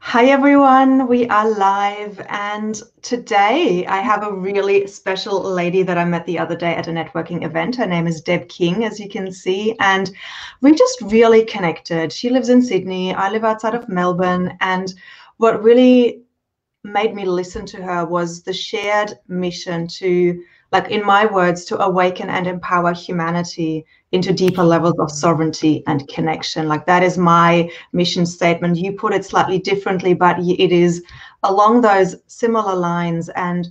Hi everyone, we are live, and today I have a really special lady that I met the other day at a networking event. Her name is Deb King, as you can see, and we just really connected. She lives in Sydney, I live outside of Melbourne, and what really made me listen to her was the shared mission to, like in my words, to awaken and empower humanity into deeper levels of sovereignty and connection. Like that is my mission statement. You put it slightly differently, but it is along those similar lines. And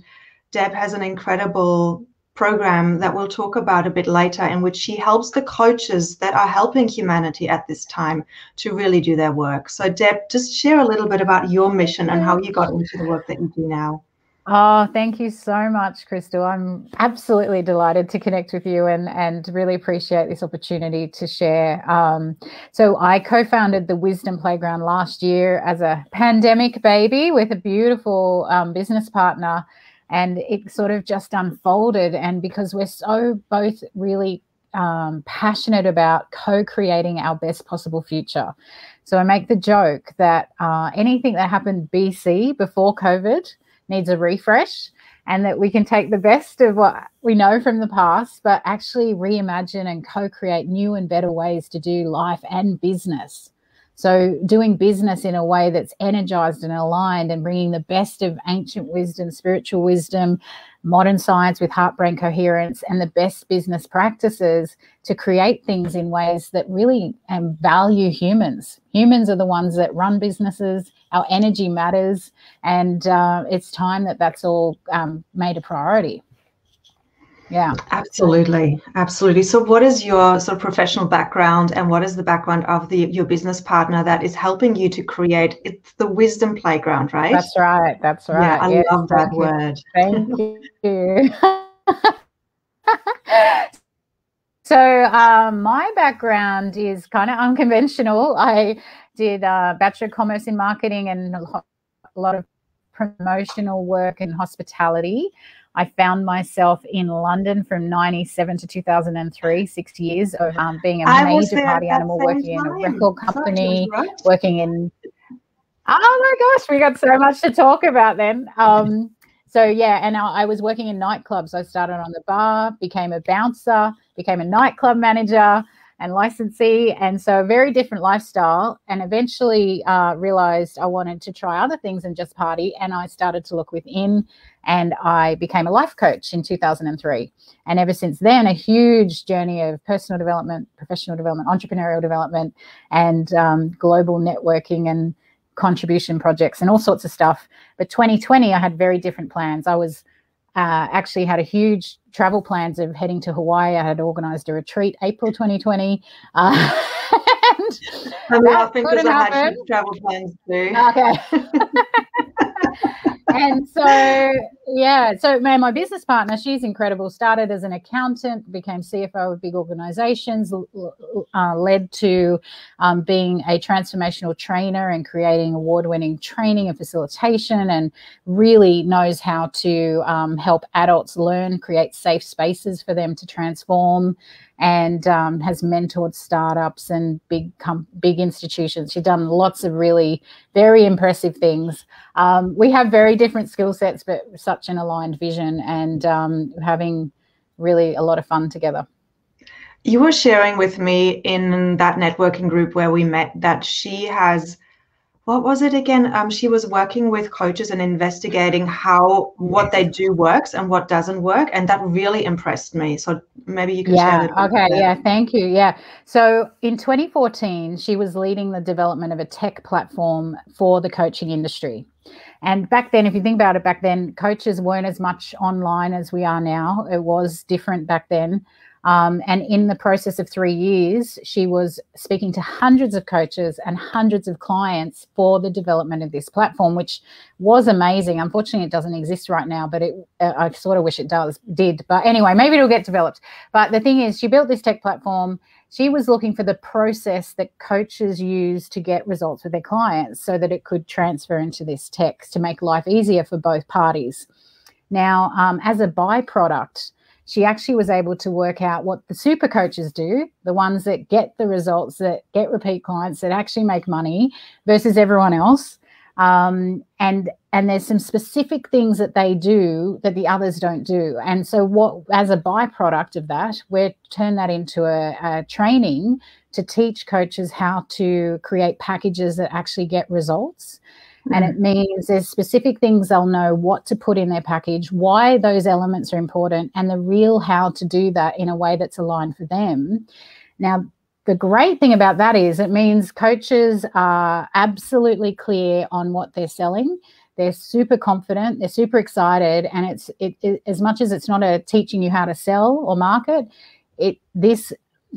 Deb has an incredible program that we'll talk about a bit later, in which she helps the coaches that are helping humanity at this time to really do their work. So Deb, just share a little bit about your mission and how you got into the work that you do now. Oh, thank you so much, Crystal. I'm absolutely delighted to connect with you and really appreciate this opportunity to share. So I co-founded the Wisdom Playground last year as a pandemic baby with a beautiful business partner, and it sort of just unfolded. And because we're so both really passionate about co-creating our best possible future. So I make the joke that anything that happened BC, before COVID, needs a refresh, and that we can take the best of what we know from the past, but actually reimagine and co-create new and better ways to do life and business. So doing business in a way that's energized and aligned and bringing the best of ancient wisdom, spiritual wisdom, modern science with heart-brain coherence, and the best business practices to create things in ways that really value humans. Humans are the ones that run businesses. Our energy matters, and it's time that that's all made a priority. Yeah, absolutely. So what is your sort of professional background, and what is the background of your business partner that is helping you to create? It's the Wisdom Playground, right? That's right. Yeah, I love that word. Thank you. So my background is kind of unconventional. I did a Bachelor of Commerce in Marketing and a lot of promotional work in hospitality. I found myself in London from 97 to 2003, 6 years of being a major party animal, working in a record company, working in... Oh my gosh, we got so much to talk about then. So yeah, and I was working in nightclubs. I started on the bar, became a bouncer, became a nightclub manager and licensee, and so a very different lifestyle, and eventually realized I wanted to try other things than just party, and I started to look within, and I became a life coach in 2003. And ever since then, a huge journey of personal development, professional development, entrepreneurial development, and global networking and contribution projects and all sorts of stuff. But 2020, I had very different plans. I was actually had a huge travel plans of heading to Hawaii. I had organized a retreat April 2020. And I'm laughing because I had huge travel plans too. Okay. And so, yeah, so my business partner, she's incredible, started as an accountant, became CFO of big organizations, led to being a transformational trainer and creating award-winning training and facilitation, and really knows how to help adults learn, create safe spaces for them to transform, and has mentored startups and big institutions. She's done lots of really very impressive things. We have very different skill sets, but such an aligned vision, and having really a lot of fun together. You were sharing with me in that networking group where we met that she has, what was it again? She was working with coaches and investigating how what they do works and what doesn't work, and that really impressed me. So maybe you could share that. Okay. Yeah. Thank you. Yeah. So in 2014, she was leading the development of a tech platform for the coaching industry. And back then, if you think about it, back then, coaches weren't as much online as we are now. It was different back then. And in the process of 3 years, she was speaking to hundreds of coaches and hundreds of clients for the development of this platform, which was amazing. Unfortunately, it doesn't exist right now, but I sort of wish it did. But anyway, maybe it'll get developed. But the thing is, she built this tech platform. She was looking for the process that coaches use to get results with their clients so that it could transfer into this tech to make life easier for both parties. Now, as a byproduct, she actually was able to work out what the super coaches do, the ones that get the results, that get repeat clients, that actually make money versus everyone else. And there's some specific things that they do that the others don't do. And so what, as a byproduct of that, we're turn that into a training to teach coaches how to create packages that actually get results. And it means there's specific things they'll know what to put in their package, why those elements are important, and the real how to do that in a way that's aligned for them. Now, the great thing about that is it means coaches are absolutely clear on what they're selling. They're super confident, they're super excited, and it as much as it's not a teaching you how to sell or market,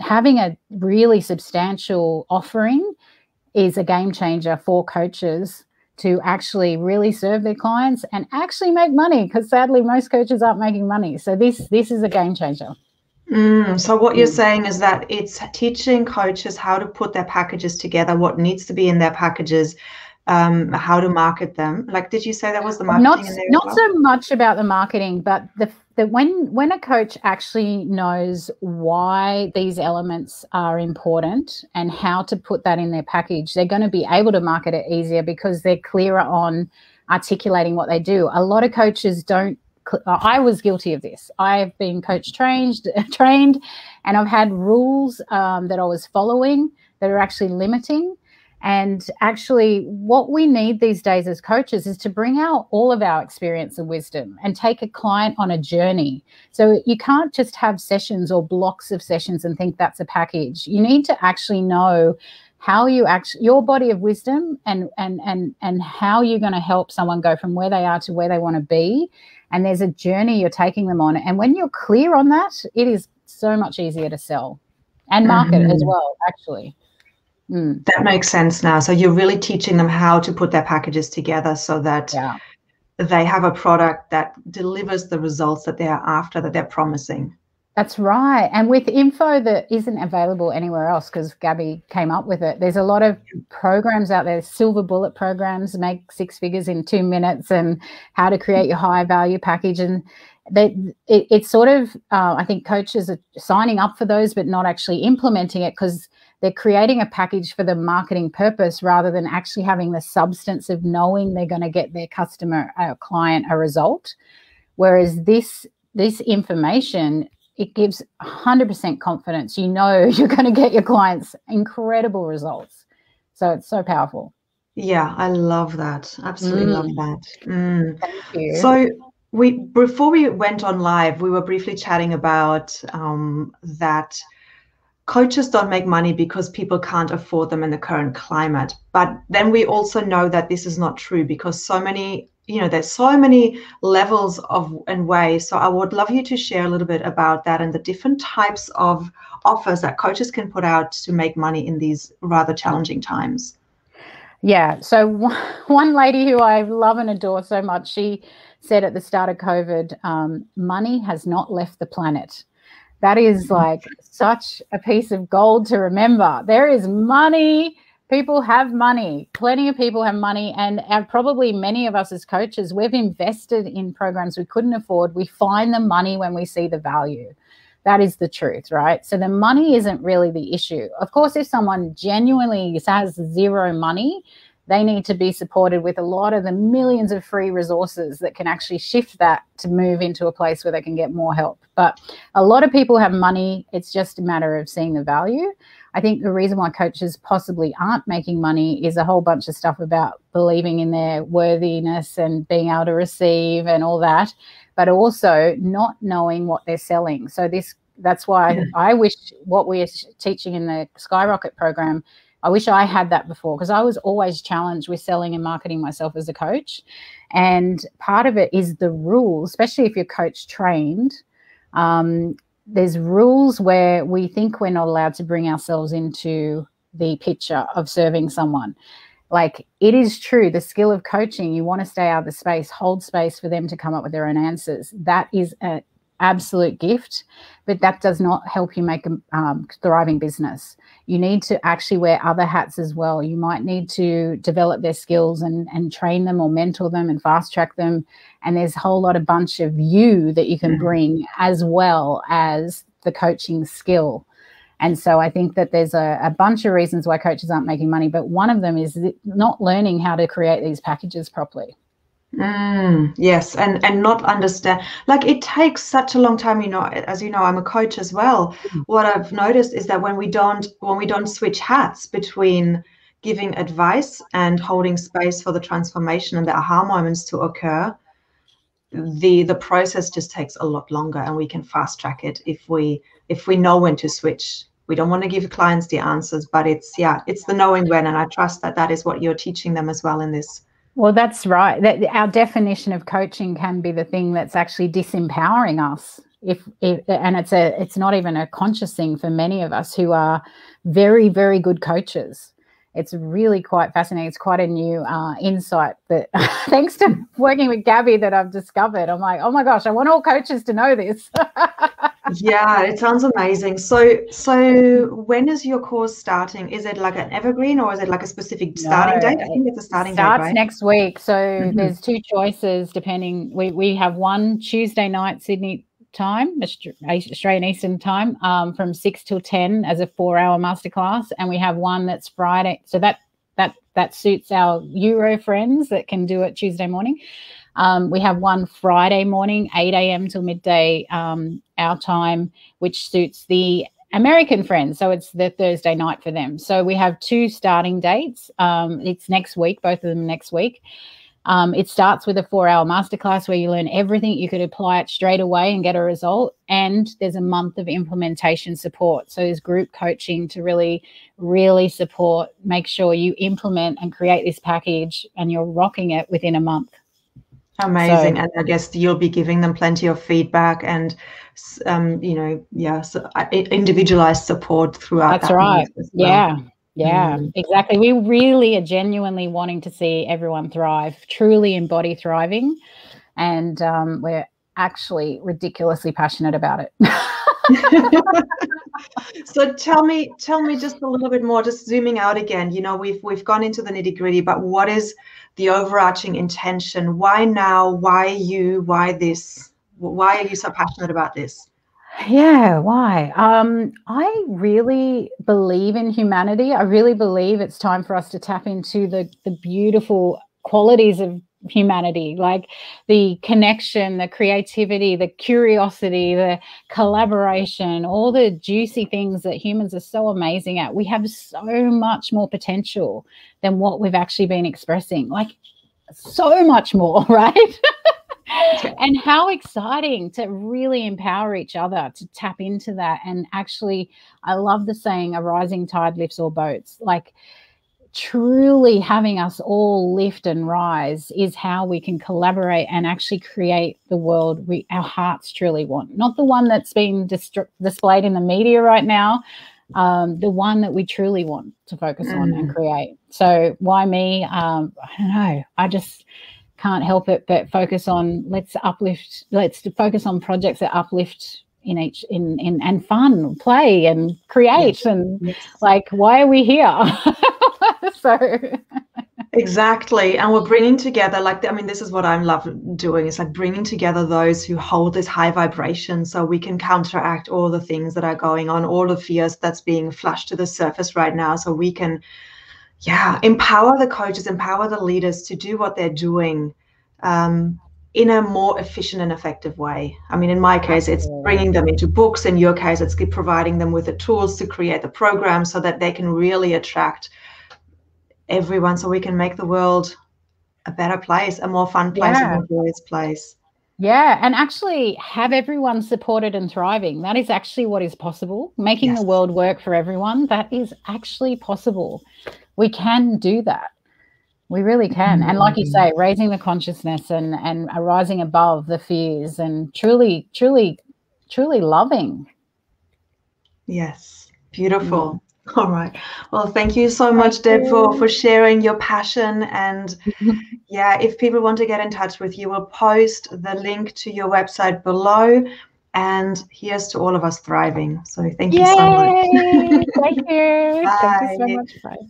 having a really substantial offering is a game changer for coaches to actually really serve their clients and actually make money, because sadly most coaches aren't making money. So this is a game changer. So what you're saying is that it's teaching coaches how to put their packages together, what needs to be in their packages, how to market them. Like, did you say that was the marketing in there as well? Not so much about the marketing, but when a coach actually knows why these elements are important and how to put that in their package, they're going to be able to market it easier because they're clearer on articulating what they do. A lot of coaches don't. I was guilty of this. I've been coach trained, and I've had rules that I was following that are actually limiting. And actually what we need these days as coaches is to bring out all of our experience and wisdom and take a client on a journey. So you can't just have sessions or blocks of sessions and think that's a package. You need to actually know how you your body of wisdom and how you're going to help someone go from where they are to where they want to be. And there's a journey you're taking them on. And when you're clear on that, it is so much easier to sell and market as well, actually. That makes sense now. So you're really teaching them how to put their packages together so that they have a product that delivers the results that they're after, that they're promising. That's right. And with info that isn't available anywhere else, because Gabby came up with it, there's a lot of programs out there, silver bullet programs, make 6 figures in 2 minutes, and how to create your high value package. And it's sort of, I think coaches are signing up for those, but not actually implementing it because they're creating a package for the marketing purpose rather than actually having the substance of knowing they're going to get their customer or client a result. Whereas this information, it gives 100% confidence. You know you're going to get your clients incredible results. So it's so powerful. Yeah, I love that. Absolutely love that. Thank you. So before we went on live, we were briefly chatting about that coaches don't make money because people can't afford them in the current climate. But then we also know that this is not true because so many, there's so many levels of and ways. So I would love you to share a little bit about that and the different types of offers that coaches can put out to make money in these rather challenging times. Yeah. So one lady who I love and adore so much, she said at the start of COVID, money has not left the planet. That is like such a piece of gold to remember. There is money. People have money. Plenty of people have money. And probably many of us as coaches, we've invested in programs we couldn't afford. We find the money when we see the value. That is the truth, right? So the money isn't really the issue. Of course, if someone genuinely has zero money, they need to be supported with a lot of the millions of free resources that can actually shift that to move into a place where they can get more help. But a lot of people have money. It's just a matter of seeing the value. I think the reason why coaches possibly aren't making money is a whole bunch of stuff about believing in their worthiness and being able to receive and all that, but also not knowing what they're selling. So that's why I wish what we're teaching in the Skyrocket program, I wish I had that before, because I was always challenged with selling and marketing myself as a coach. And part of it is the rules, especially if you're coach trained. There's rules where we think we're not allowed to bring ourselves into the picture of serving someone. Like, it is true, the skill of coaching, you want to stay out of the space, hold space for them to come up with their own answers. That is an absolute gift, but that does not help you make a thriving business. You need to actually wear other hats as well. You might need to develop their skills and train them or mentor them and fast track them. And there's a whole lot of bunch of you that you can bring as well as the coaching skill. And so I think that there's a bunch of reasons why coaches aren't making money, but one of them is not learning how to create these packages properly. Yes, and not understand, like it takes such a long time, as you know, I'm a coach as well. What I've noticed is that when we don't switch hats between giving advice and holding space for the transformation and the aha moments to occur, the process just takes a lot longer, and we can fast track it if we know when to switch. We don't want to give clients the answers, but it's the knowing when, and I trust that is what you're teaching them as well in this. Well, that's right. That our definition of coaching can be the thing that's actually disempowering us. And it's not even a conscious thing for many of us who are very, very good coaches. It's really quite fascinating. It's quite a new insight that thanks to working with Gabby that I've discovered. I'm like, oh my gosh, I want all coaches to know this. Yeah, it sounds amazing. So when is your course starting? Is it like an evergreen, or is it like a specific starting date? I think it's a starting date, right? Starts next week. So there's two choices depending. We have one Tuesday night Sydney time, Australian Eastern time, from 6 till 10 as a 4-hour masterclass, and we have one that's Friday. So that suits our Euro friends that can do it Tuesday morning. We have one Friday morning, 8 a.m. till midday, our time, which suits the American friends. So it's the Thursday night for them. So we have two starting dates. It's next week, both of them next week. It starts with a 4-hour masterclass where you learn everything. You could apply it straight away and get a result. And there's a month of implementation support. So there's group coaching to really, really support, make sure you implement and create this package and you're rocking it within a month. Amazing. And I guess you'll be giving them plenty of feedback and, individualized support throughout. That's right. Yeah, exactly. We really are genuinely wanting to see everyone thrive, truly embody thriving. And we're actually ridiculously passionate about it. So tell me just a little bit more, just zooming out again. We've gone into the nitty-gritty, but what is the overarching intention? Why now? Why you? Why this? Why are you so passionate about this? Yeah, why? I really believe in humanity. I really believe it's time for us to tap into the beautiful qualities of humanity, like the connection, the creativity, the curiosity, the collaboration, all the juicy things that humans are so amazing at. We have so much more potential than what we've actually been expressing, like so much more, right? And how exciting to really empower each other, to tap into that. And actually, I love the saying, a rising tide lifts all boats. Like truly having us all lift and rise is how we can collaborate and actually create the world our hearts truly want. Not the one that's been displayed in the media right now, the one that we truly want to focus on and create. So why me? I don't know. I just can't help it but focus on let's focus on projects that uplift and fun, play and create. And like, why are we here? So exactly. And we're bringing together, this is what I love doing. It's like bringing together those who hold this high vibration so we can counteract all the things that are going on, all the fears that's being flushed to the surface right now, so we can empower the coaches, empower the leaders to do what they're doing in a more efficient and effective way. I mean, in my case, it's bringing them into books. In your case, it's providing them with the tools to create the program so that they can really attract everyone, so we can make the world a better place, a more fun place, a more joyous place. Yeah, and actually have everyone supported and thriving. That is actually what is possible. Making the world work for everyone, that is actually possible. We can do that. We really can. And like you say, raising the consciousness and rising above the fears and truly, truly, truly loving. Yes, beautiful. All right. Well, thank you so much, Deb, for sharing your passion. And if people want to get in touch with you, we'll post the link to your website below. And here's to all of us thriving. So thank you so much. Thank you. Bye. Thank you so much. Bye.